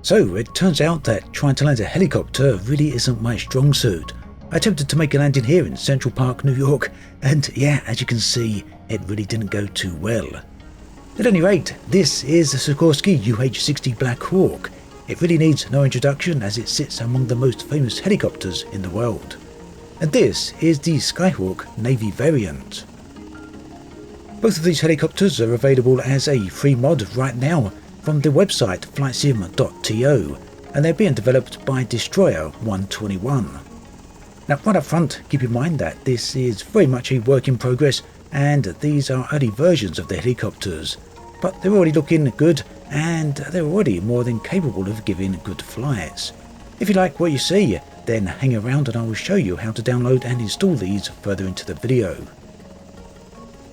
So it turns out that trying to land a helicopter really isn't my strong suit. I attempted to make a landing here in Central Park, New York, and yeah, as you can see, it really didn't go too well. At any rate, this is the Sikorsky UH-60 BlackHawk. It really needs no introduction as it sits among the most famous helicopters in the world. And this is the Skyhawk Navy variant. Both of these helicopters are available as a free mod right now from the website flightsim.to, and they're being developed by Destroyer 121. Now right up front, keep in mind that this is very much a work in progress and these are early versions of the helicopters, but they're already looking good and they're already more than capable of giving good flights. If you like what you see, then hang around and I will show you how to download and install these further into the video.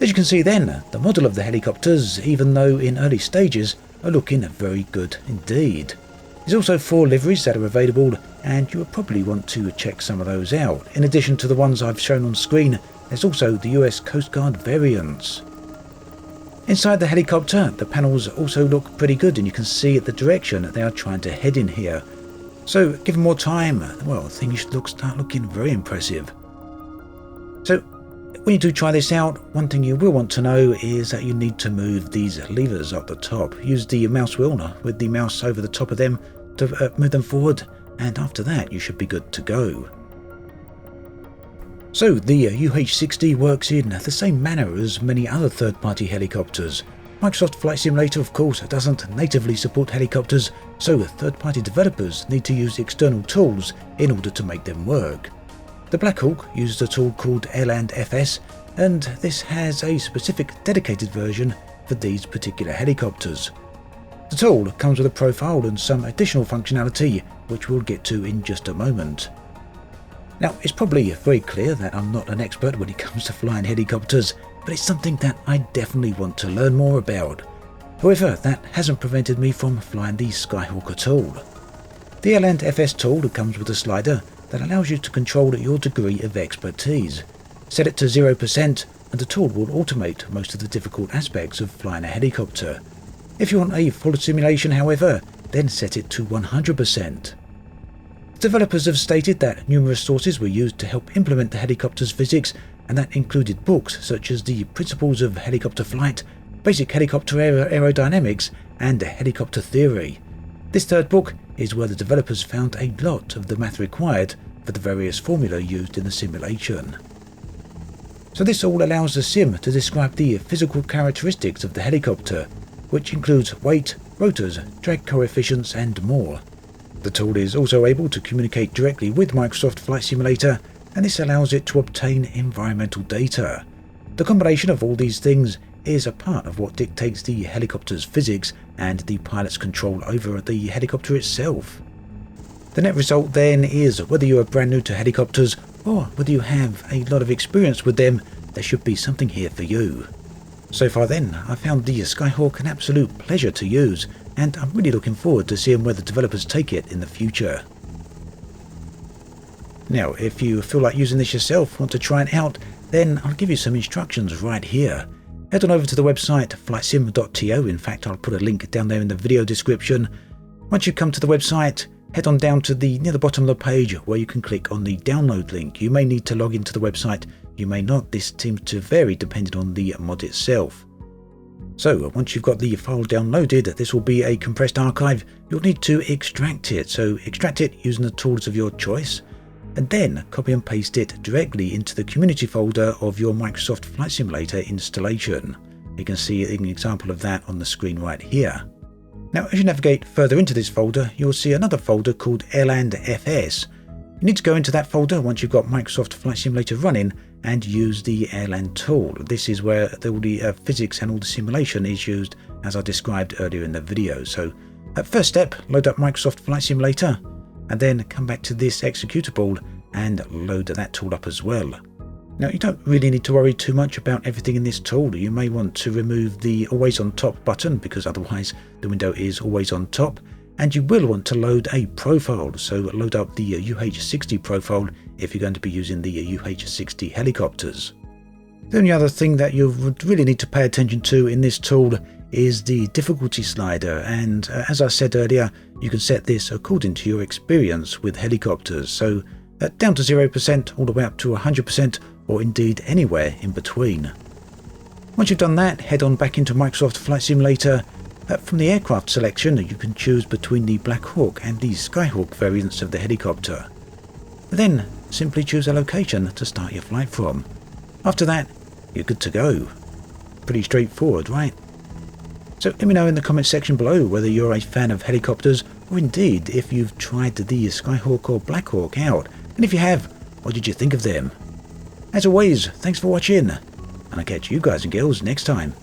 As you can see then, the model of the helicopters, even though in early stages, are looking very good indeed. There's also 4 liveries that are available and you will probably want to check some of those out. In addition to the ones I've shown on screen, there's also the US Coast Guard variants. Inside the helicopter, the panels also look pretty good and you can see the direction they are trying to head in here. So given more time, well, things should start looking very impressive. So when you do try this out, one thing you will want to know is that you need to move these levers up the top. Use the mouse wheel with the mouse over the top of them to move them forward, and after that you should be good to go. So the UH-60 works in the same manner as many other third-party helicopters. Microsoft Flight Simulator of course doesn't natively support helicopters, so third-party developers need to use external tools in order to make them work. The BlackHawk uses a tool called LandFS, and this has a specific dedicated version for these particular helicopters. The tool comes with a profile and some additional functionality, which we'll get to in just a moment. Now, it's probably very clear that I'm not an expert when it comes to flying helicopters, but it's something that I definitely want to learn more about. However, that hasn't prevented me from flying the Skyhawk at all. The LandFS tool comes with a slider that allows you to control your degree of expertise. Set it to 0% and the tool will automate most of the difficult aspects of flying a helicopter. If you want a full simulation, however, then set it to 100%. Developers have stated that numerous sources were used to help implement the helicopter's physics, and that included books such as The Principles of Helicopter Flight, Basic Helicopter Aerodynamics, and Helicopter Theory. This third book is where the developers found a lot of the math required for the various formula used in the simulation. So this all allows the sim to describe the physical characteristics of the helicopter, which includes weight, rotors, drag coefficients and more. The tool is also able to communicate directly with Microsoft Flight Simulator, and this allows it to obtain environmental data. The combination of all these things is a part of what dictates the helicopter's physics and the pilot's control over the helicopter itself. The net result then is, whether you are brand new to helicopters or whether you have a lot of experience with them, there should be something here for you. So far then, I found the Skyhawk an absolute pleasure to use, and I'm really looking forward to seeing where the developers take it in the future. Now, if you feel like using this yourself, want to try it out, then I'll give you some instructions right here. Head on over to the website flightsim.to, in fact I'll put a link down there in the video description. Once you come to the website, head on down to near the bottom of the page where you can click on the download link. You may need to log into the website, you may not, this seems to vary depending on the mod itself. So once you've got the file downloaded, this will be a compressed archive. You'll need to extract it, so extract it using the tools of your choice, and then copy and paste it directly into the community folder of your Microsoft Flight Simulator installation. You can see an example of that on the screen right here. Now as you navigate further into this folder, you'll see another folder called LandFS. You need to go into that folder once you've got Microsoft Flight Simulator running and use the Airland tool. This is where all the physics and all the simulation is used, as I described earlier in the video. So first step, load up Microsoft Flight Simulator and then come back to this executable and load that tool up as well. Now you don't really need to worry too much about everything in this tool. You may want to remove the always on top button because otherwise the window is always on top, and you will want to load a profile, so load up the UH-60 profile if you're going to be using the UH-60 helicopters. The only other thing that you would really need to pay attention to in this tool is the difficulty slider, and as I said earlier, you can set this according to your experience with helicopters, so down to 0% all the way up to 100%, or indeed anywhere in between. Once you've done that, head on back into Microsoft Flight Simulator. From the aircraft selection, you can choose between the BlackHawk and the Skyhawk variants of the helicopter. Then simply choose a location to start your flight from. After that, you're good to go. Pretty straightforward, right? So let me know in the comments section below whether you're a fan of helicopters, or indeed if you've tried the Skyhawk or BlackHawk out, and if you have, what did you think of them? As always, thanks for watching, and I'll catch you guys and girls next time.